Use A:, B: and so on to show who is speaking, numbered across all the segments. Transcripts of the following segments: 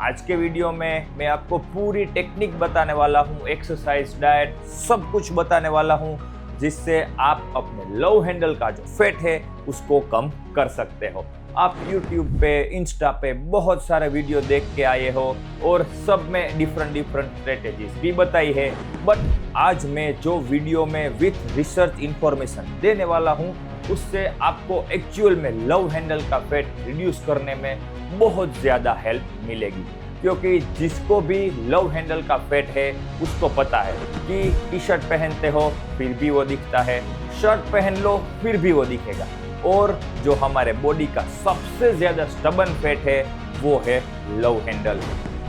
A: आज के वीडियो में मैं आपको पूरी टेक्निक बताने वाला हूँ, एक्सरसाइज, डाइट, सब कुछ बताने वाला हूँ, जिससे आप अपने लव हैंडल का जो फैट है उसको कम कर सकते हो। आप YouTube पे, इंस्टा पे बहुत सारे वीडियो देख के आए हो और सब में डिफरेंट स्ट्रेटेजीज भी बताई है, बट आज मैं जो वीडियो में विथ रिसर्च इंफॉर्मेशन देने वाला हूँ उससे आपको एक्चुअल में लव हैंडल का फैट रिड्यूस करने में बहुत ज़्यादा हेल्प मिलेगी। क्योंकि जिसको भी लव हैंडल का फैट है उसको पता है कि टी शर्ट पहनते हो फिर भी वो दिखता है, शर्ट पहन लो फिर भी वो दिखेगा, और जो हमारे बॉडी का सबसे ज़्यादा स्टबन फैट है वो है लव हैंडल।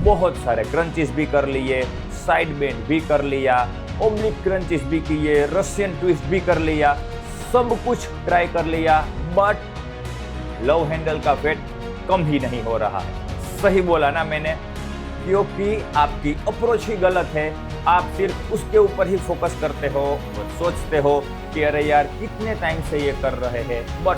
A: बहुत सारे क्रंचेस भी कर लिए, साइड बेंड भी कर लिया, ओब्लिक क्रंचेस भी किए, रशियन ट्विस्ट भी कर लिया, सब कुछ ट्राई कर लिया, बट लव हैंडल का फैट कम ही नहीं हो रहा है। सही बोला ना मैंने? क्योंकि आपकी अप्रोच ही गलत है। आप सिर्फ उसके ऊपर ही फोकस करते हो और सोचते हो कि अरे यार कितने टाइम से ये कर रहे हैं, बट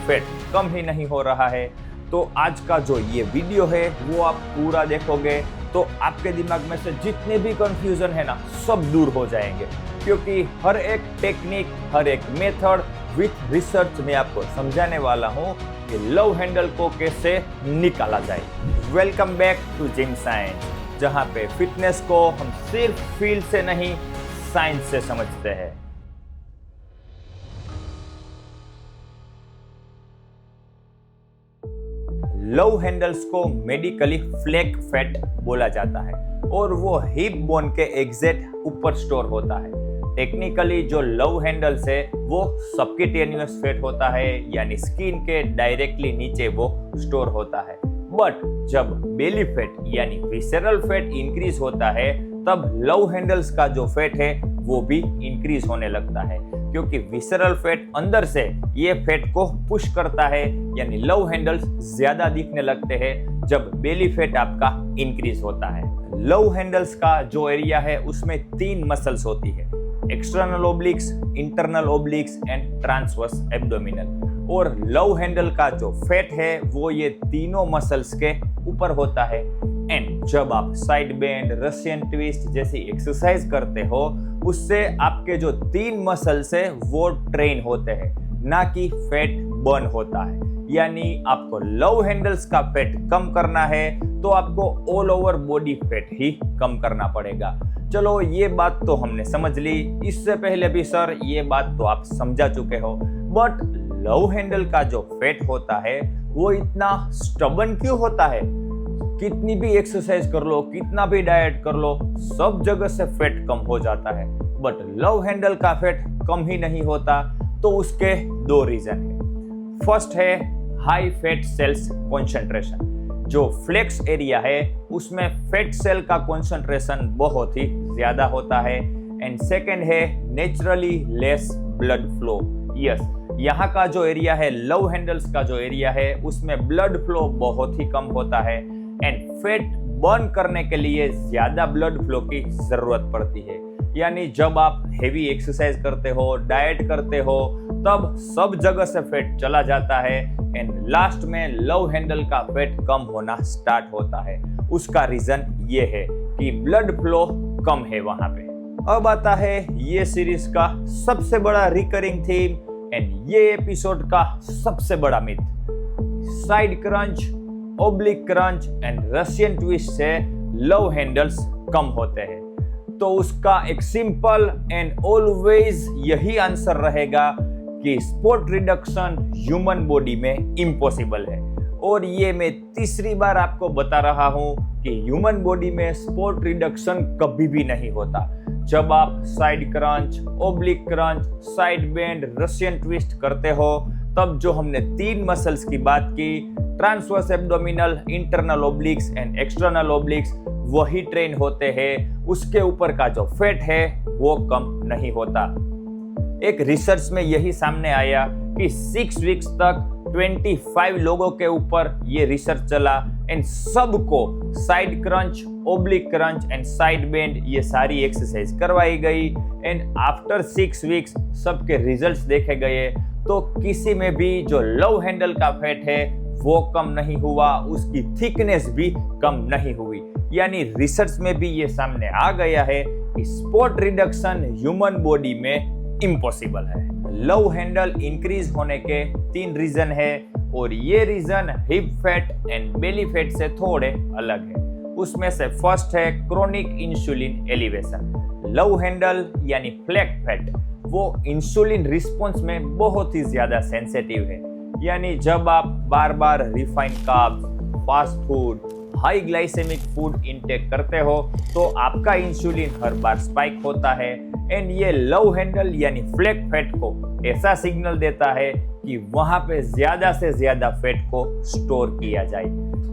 A: फैट कम ही नहीं हो रहा है। तो आज का जो ये वीडियो है वो आप पूरा देखोगे तो आपके दिमाग में से जितने भी कंफ्यूजन है ना, सब दूर हो जाएंगे। क्योंकि हर एक टेक्निक, हर एक मेथड विथ रिसर्च में आपको समझाने वाला हूँ कि लव हैंडल को कैसे निकाला जाए। Welcome back to gym science, जहाँ पे फिटनेस को हम सिर्फ फील से नहीं, साइंस से समझते हैं। लव हैंडल्स को मेडिकली फ्लैक फैट बोला जाता है और वो हिप बोन के एग्जैक्ट ऊपर स्टोर होता है। टेक्निकली जो लव हैंडल्स है वो सबक्यूटेनियस फैट होता है, यानी स्किन के डायरेक्टली नीचे वो स्टोर होता है। बट जब बेली फैट यानी विसेरल फैट इंक्रीज होता है तब लव हैंडल्स का जो फैट है वो भी इंक्रीज होने लगता है, क्योंकि विसेरल फैट अंदर से ये फैट को पुश करता है, यानी लव हैंडल्स ज्यादा दिखने लगते हैं जब बेली फैट आपका इंक्रीज होता है। लव हैंडल्स का जो एरिया है उसमें 3 मसल्स होती है, external obliques, internal obliques and transverse abdominal. और लव हैंडल का जो फैट है वो ये तीनों मसल्स के ऊपर होता है। एंड जब आप साइड बेंड, रशियन ट्विस्ट जैसी एक्सरसाइज करते हो उससे आपके जो 3 मसल्स है वो ट्रेन होते हैं, ना कि फैट बर्न होता है। यानी आपको लव हैंडल्स का फैट कम करना है तो आपको ऑल ओवर बॉडी फैट ही कम करना पड़ेगा। चलो ये बात तो हमने समझ ली, इससे पहले भी सर ये बात तो आप समझा चुके हो, बट लव हैंडल का जो फैट होता है वो इतना स्टबन क्यों होता है? कितनी भी एक्सरसाइज कर लो, कितना भी डाइट कर लो, सब जगह से फैट कम हो जाता है, बट लव हैंडल का फैट कम ही नहीं होता। तो उसके 2 रीजन है। फर्स्ट है हाई फैट सेल्स कॉन्सेंट्रेशन। जो फ्लेक्स एरिया है उसमें फैट सेल का कॉन्सेंट्रेशन बहुत ही ज्यादा होता है। एंड सेकेंड है naturally less blood flow. Yes, यहाँ का जो एरिया है, लव हैंडल्स का जो एरिया है उसमें ब्लड फ्लो बहुत ही कम होता है एंड फैट बर्न करने के लिए ज्यादा ब्लड फ्लो की जरूरत पड़ती है। यानी जब आप हेवी एक्सरसाइज करते हो, डाइट करते हो, तब सब जगह से फैट चला जाता है एंड लास्ट में लव हैंडल का फैट कम होना स्टार्ट होता है। उसका रीजन ये है कि ब्लड फ्लो कम है वहां पे। अब आता है ये सीरीज का सबसे बड़ा रिकरिंग थीम एंड ये एपिसोड का सबसे बड़ा myth. Side crunch, oblique crunch and Russian twist से लव हैंडल्स कम होते हैं। तो उसका एक सिंपल एंड ऑलवेज यही आंसर रहेगा कि स्पोर्ट रिडक्शन ह्यूमन बॉडी में इम्पॉसिबल है। और ये मैं तीसरी बार आपको बता रहा हूँ कि ह्यूमन बॉडी में स्पोर्ट रिडक्शन कभी भी नहीं होता। जब आप side crunch, oblique crunch, side bend, Russian twist करते हो तब जो हमने 3 मसल्स की बात की, transverse abdominal, internal obliques and external obliques, वही ट्रेन होते हैं। उसके ऊपर का जो फैट है वो कम नहीं होता। एक रिसर्च में यही सामने आया कि 6 वीक्स तक 25 लोगों के ऊपर ये रिसर्च चला एंड सबको side crunch, oblique crunch and side bend ये सारी एक्सरसाइज करवाई गई एंड आफ्टर 6 वीक्स सबके रिजल्ट्स देखे गए। तो किसी में भी जो लव हैंडल का फैट है वो कम नहीं हुआ, उसकी थिकनेस भी कम नहीं हुई। यानी रिसर्च में भी ये सामने आ गया है कि स्पॉट रिडक्शन ह्यूमन बॉडी में इम्पॉसिबल है। लव हैंडल इंक्रीज होने के 3 रीजन है और ये reason hip fat and belly fat से थोड़े अलग है। उसमें से फर्स्ट है chronic insulin elevation. Love handle यानी फ्लैग फैट वो इंसुलिन रिस्पॉन्स में बहुत ही ज्यादा सेंसिटिव है। यानी जब आप बार बार refined carbs, fast food, high glycemic food intake करते हो तो आपका इंसुलिन हर बार स्पाइक होता है एंड ये लव हैंडल यानी फ्लैग फैट को ऐसा सिग्नल देता है कि वहां पे ज्यादा से ज्यादा फैट को स्टोर किया जाए।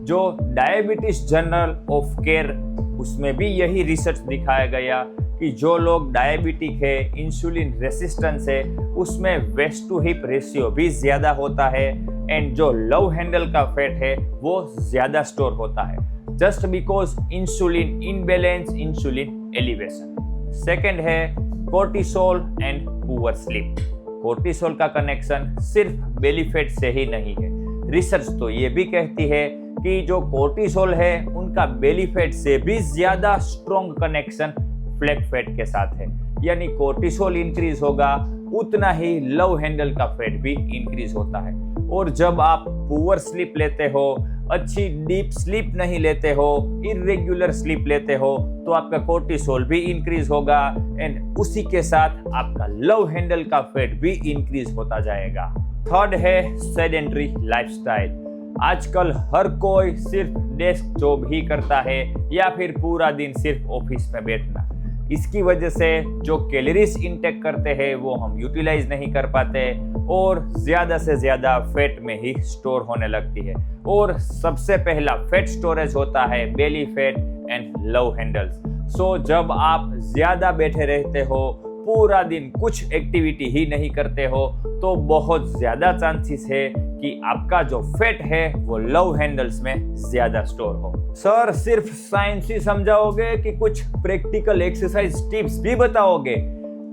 A: जो डायबिटीज जर्नल ऑफ केयर उसमें भी यही रिसर्च दिखाया गया कि जो लोग डायबिटिक है, इंसुलिन रेसिस्टेंस है, उसमें वेस्ट टू हिप रेशियो भी ज्यादा होता है एंड जो लव हैंडल का फैट है वो ज्यादा स्टोर होता है just because insulin imbalance, insulin elevation. Second है cortisol and poor sleep. Cortisol का कनेक्शन सिर्फ बेली फैट से ही नहीं है। रिसर्च तो ये भी कहती है कि जो कोर्टिसोल है उनका बेली फैट से भी ज्यादा स्ट्रॉन्ग कनेक्शन फ्लैग फैट के साथ है। यानी कोर्टिसोल इंक्रीज होगा उतना ही लव हैंडल का फैट भी इंक्रीज होता है। और जब आप पुअर स्लीप लेते हो, अच्छी डीप स्लीप नहीं लेते हो, इरेग्युलर स्लीप लेते हो तो आपका कोर्टिसोल भी इंक्रीज होगा एंड उसी के साथ आपका लव हैंडल का फैट भी इंक्रीज होता जाएगा। थर्ड है सेडेंटरी लाइफस्टाइल। आजकल हर कोई सिर्फ डेस्क जॉब ही करता है या फिर पूरा दिन सिर्फ ऑफिस में बैठना। इसकी वजह से जो कैलोरीज इनटेक करते हैं वो हम यूटिलाइज नहीं कर पाते और ज्यादा से ज्यादा फैट में ही स्टोर होने लगती है। और सबसे पहला फैट स्टोरेज होता है belly fat and love handles. So जब आप ज्यादा बैठे रहते हो, पूरा दिन कुछ एक्टिविटी ही नहीं करते हो तो बहुत ज्यादा चांसेस है कि आपका जो फैट है वो लव हैंडल्स में ज्यादा स्टोर हो। सर सिर्फ साइंस ही समझाओगे कि कुछ प्रैक्टिकल एक्सरसाइज टिप्स भी बताओगे?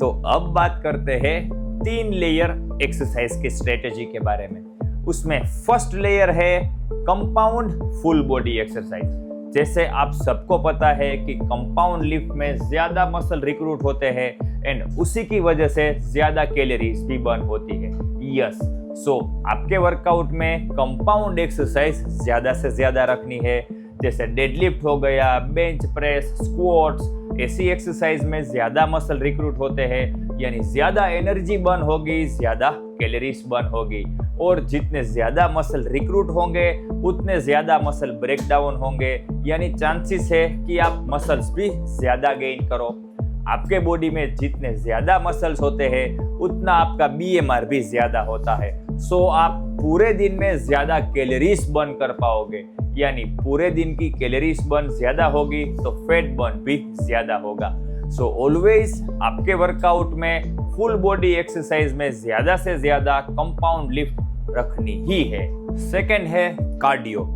A: तो अब बात करते हैं 3 लेयर एक्सरसाइज की स्ट्रेटेजी के बारे में। उसमें फर्स्ट लेयर है कंपाउंड फुल बॉडी एक्सरसाइज। जैसे आप सबको पता है कि कंपाउंड लिफ्ट में ज्यादा मसल रिक्रूट होते हैं एंड उसी की वजह से ज्यादा कैलोरीज भी बर्न होती है। यस, सो आपके वर्कआउट में कंपाउंड एक्सरसाइज ज्यादा से ज्यादा रखनी है। जैसे डेडलिफ्ट हो गया, बेंच प्रेस, स्क्वाट्स, ऐसी एक्सरसाइज में ज्यादा मसल रिक्रूट होते हैं यानी ज्यादा एनर्जी बर्न होगी, ज्यादा कैलोरीज बर्न होगी। और जितने ज्यादा मसल रिक्रूट होंगे उतने ज्यादा मसल ब्रेक डाउन होंगे यानी चांसेस है कि आप मसल्स भी ज्यादा गेन करो। आपके बॉडी में जितने ज्यादा मसल्स होते हैं उतना आपका BMR भी ज्यादा होता है। सो आप पूरे दिन में ज्यादा कैलोरीज बर्न कर पाओगे यानी पूरे दिन की कैलोरीज बर्न ज्यादा होगी तो फैट बर्न भी ज्यादा होगा। सो ऑलवेज आपके वर्कआउट में फुल बॉडी एक्सरसाइज में ज्यादा से ज्यादा कंपाउंड लिफ्ट रखनी ही है। सेकंड है कार्डियो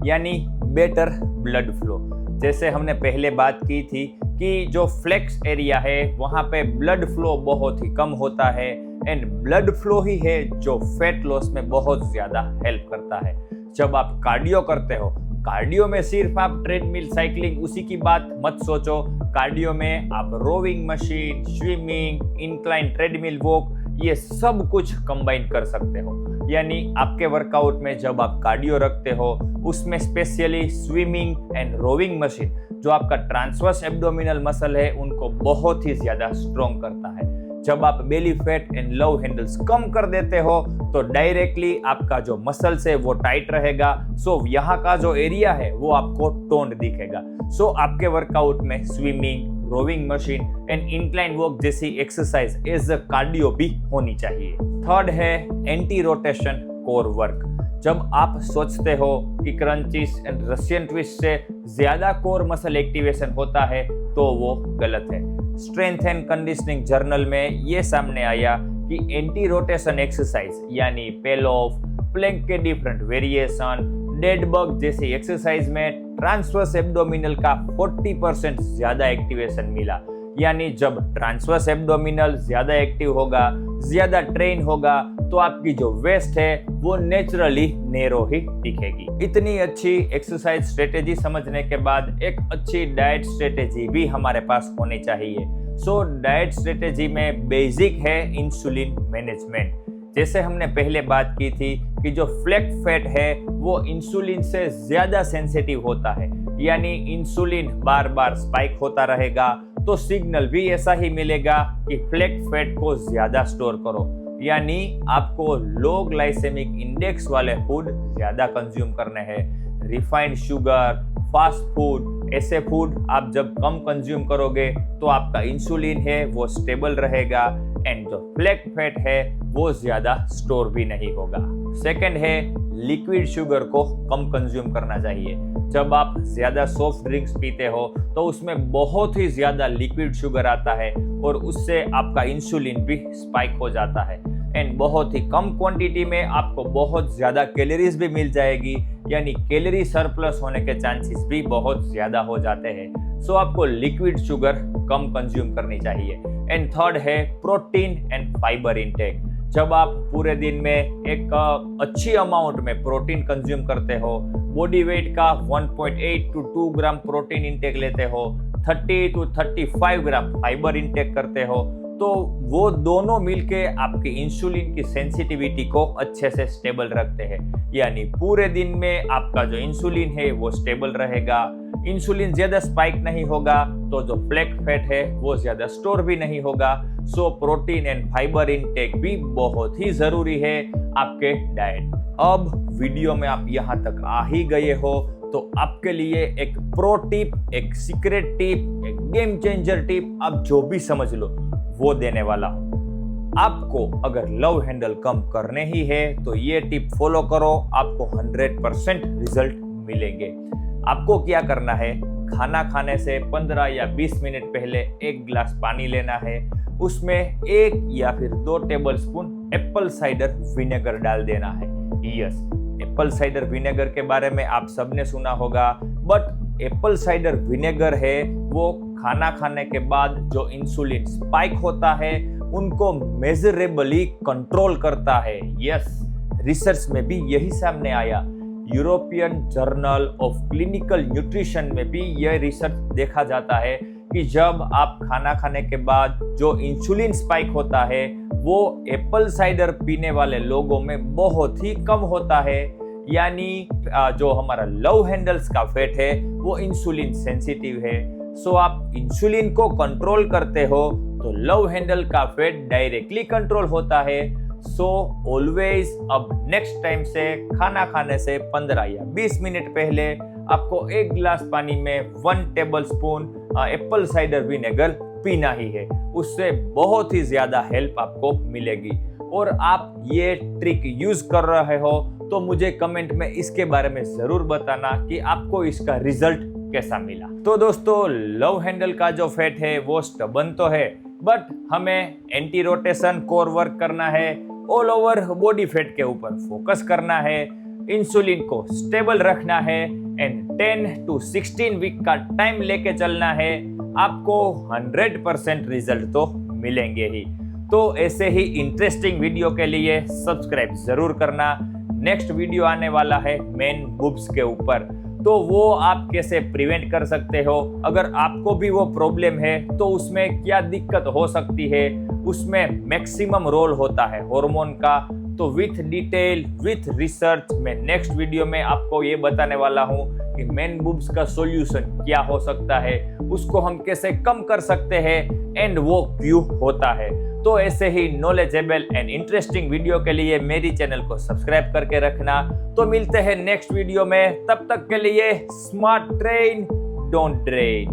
A: यानी बेटर ब्लड फ्लो। जैसे हमने पहले बात की थी कि जो फ्लेक्स एरिया है वहां पे ब्लड फ्लो बहुत ही कम होता है एंड ब्लड फ्लो ही है जो फैट लॉस में बहुत ज्यादा हेल्प करता है। जब आप कार्डियो करते हो, कार्डियो में सिर्फ आप ट्रेडमिल, साइकिलिंग उसी की बात मत सोचो। कार्डियो में आप rowing machine, swimming, incline treadmill walk, ये सब कुछ कंबाइन कर सकते हो। यानी आपके वर्कआउट में जब आप कार्डियो रखते हो उसमें specially swimming and rowing machine जो आपका ट्रांसवर्स एब्डोमिनल मसल है उनको बहुत ही ज्यादा स्ट्रॉन्ग करता है। जब आप belly fat and love handles कम कर देते हो तो डायरेक्टली आपका जो मसल्स है वो टाइट रहेगा। सो यहाँ का जो एरिया है वो आपको टोन्ड दिखेगा। सो आपके वर्कआउट में swimming, rowing machine and incline walk जैसी एक्सरसाइज एज अ कार्डियो भी होनी चाहिए। थर्ड है एंटी रोटेशन कोर वर्क। जब आप सोचते हो कि क्रंचीज एंड रशियन ट्विस्ट से ज्यादा कोर मसल एक्टिवेशन होता है तो वो गलत है। स्ट्रेंथ एंड कंडीशनिंग जर्नल में ये सामने आया कि एंटी रोटेशन एक्सरसाइज यानी पेल ऑफ, प्लैंक के डिफरेंट वेरिएशन, डेड बग जैसी एक्सरसाइज में ट्रांसवर्स एब्डोमिनल का 40% ज्यादा एक्टिवेशन मिला। यानी जब ट्रांसवर्स एब्डोमिनल ज्यादा एक्टिव होगा, ज्यादा ट्रेन होगा तो आपकी जो वेस्ट है वो नेचुरली नैरो ही दिखेगी। इतनी अच्छी एक्सरसाइज स्ट्रेटेजी समझने के बाद एक अच्छी डाइट स्ट्रेटेजी भी हमारे पास होनी चाहिए। सो डाइट स्ट्रेटेजी में बेसिक है इंसुलिन मैनेजमेंट। जैसे हमने पहले बात की थी कि जो फ्लैग फैट है वो इंसुलिन से ज्यादा सेंसिटिव होता है, यानी इंसुलिन बार बार स्पाइक होता रहेगा तो सिग्नल भी ऐसा ही मिलेगा कि फ्लैग फैट को ज्यादा स्टोर करो, यानी आपको लो ग्लाइसेमिक इंडेक्स वाले फूड ज्यादा कंज्यूम करने हैं। रिफाइंड शुगर, फास्ट फूड, ऐसे फूड आप जब कम कंज्यूम करोगे तो आपका इंसुलिन है वो स्टेबल रहेगा एंड जो फ्लैग फैट है वो ज्यादा स्टोर भी नहीं होगा। सेकंड है लिक्विड शुगर को कम कंज्यूम करना चाहिए। जब आप ज्यादा सॉफ्ट ड्रिंक्स पीते हो तो उसमें बहुत ही ज्यादा लिक्विड शुगर आता है और उससे आपका इंसुलिन भी स्पाइक हो जाता है एंड बहुत ही कम क्वांटिटी में आपको बहुत ज्यादा कैलोरीज भी मिल जाएगी, यानी कैलोरी सरप्लस होने के चांसेस भी बहुत ज्यादा हो जाते हैं। सो आपको लिक्विड शुगर कम कंज्यूम करनी चाहिए। एंड थर्ड है प्रोटीन एंड फाइबर इंटेक। जब आप पूरे दिन में एक अच्छी अमाउंट में प्रोटीन कंज्यूम करते हो, बॉडी वेट का 1.8 to 2 ग्राम प्रोटीन इंटेक लेते हो, 30 to 35 ग्राम फाइबर इंटेक करते हो, तो वो दोनों मिलके आपके इंसुलिन की सेंसिटिविटी को अच्छे से स्टेबल रखते हैं, यानी पूरे दिन में आपका जो इंसुलिन है वो स्टेबल रहेगा, इंसुलिन ज्यादा स्पाइक नहीं होगा तो जो फ्लैग फैट है वो ज्यादा स्टोर भी नहीं होगा। So protein and fibre intake भी बहुत ही जरूरी है आपके डाइट। अब वीडियो में आप यहाँ तक आ ही गए हो तो आपके लिए एक प्रो टिप, एक सीक्रेट टिप, एक गेम चेंजर टिप, आप जो भी समझ लो वो देने वाला हूं। आपको अगर लव हैंडल कम करने ही है तो ये टिप फॉलो करो, आपको 100% रिजल्ट मिलेंगे। आपको क्या करना है, खाना खाने से 15 या 20 मिनट पहले एक गिलास पानी लेना है, उसमें 1 या फिर 2 टेबलस्पून एप्पल साइडर विनेगर डाल देना है। यस, एप्पल साइडर विनेगर के बारे में आप सबने सुना होगा, बट एप्पल साइडर विनेगर है वो खाना खाने के बाद जो इंसुलिन स्पाइक होता है उनको मेजरेबली कंट्रोल करता है। यस, रिसर्च में भी यही सामने आया। European journal of clinical nutrition में भी यह रिसर्च देखा जाता है कि जब आप खाना खाने के बाद जो इंसुलिन स्पाइक होता है वो एप्पल साइडर पीने वाले लोगों में बहुत ही कम होता है, यानी जो हमारा लव हैंडल्स का फैट है वो इंसुलिन सेंसिटिव है। सो आप इंसुलिन को कंट्रोल करते हो तो लव हैंडल का फैट डायरेक्टली कंट्रोल होता है। सो ऑलवेज अब नेक्स्ट टाइम से खाना खाने से 15 या 20 मिनट पहले आपको एक गिलास पानी में 1 टेबलस्पून एप्पल साइडर विनेगर पीना ही है, उससे बहुत ही ज्यादा हेल्प आपको मिलेगी। और आप ये ट्रिक यूज कर रहे हो तो मुझे कमेंट में इसके बारे में जरूर बताना कि आपको इसका रिजल्ट कैसा मिला। तो दोस्तों, लव हैंडल का जो फैट है वो स्टबन तो है, बट हमें एंटी रोटेशन कोर वर्क करना है, ऑल ओवर बॉडी फैट के ऊपर फोकस करना है, इंसुलिन को स्टेबल रखना है एंड 10 to 16 वीक का टाइम लेके चलना है। आपको 100% रिजल्ट तो मिलेंगे ही। तो ऐसे ही इंटरेस्टिंग वीडियो के लिए सब्सक्राइब जरूर करना। नेक्स्ट वीडियो आने वाला है मेन बुब्स के ऊपर, तो वो आप कैसे प्रिवेंट कर सकते हो, अगर आपको भी वो प्रॉब्लम है तो उसमें क्या दिक्कत हो सकती है, उसमें मैक्सिमम रोल होता है हार्मोन का। तो विथ डिटेल, विथ रिसर्च मैं नेक्स्ट वीडियो में आपको ये बताने वाला हूँ कि मेन बुब्स का सॉल्यूशन क्या हो सकता है, उसको हम कैसे कम कर सकते हैं एंड वो क्यों होता है। तो ऐसे ही नॉलेजेबल एंड इंटरेस्टिंग वीडियो के लिए मेरी चैनल को सब्सक्राइब करके रखना। तो मिलते हैं नेक्स्ट वीडियो में, तब तक के लिए स्मार्ट ट्रेन, डोंट ड्रेन।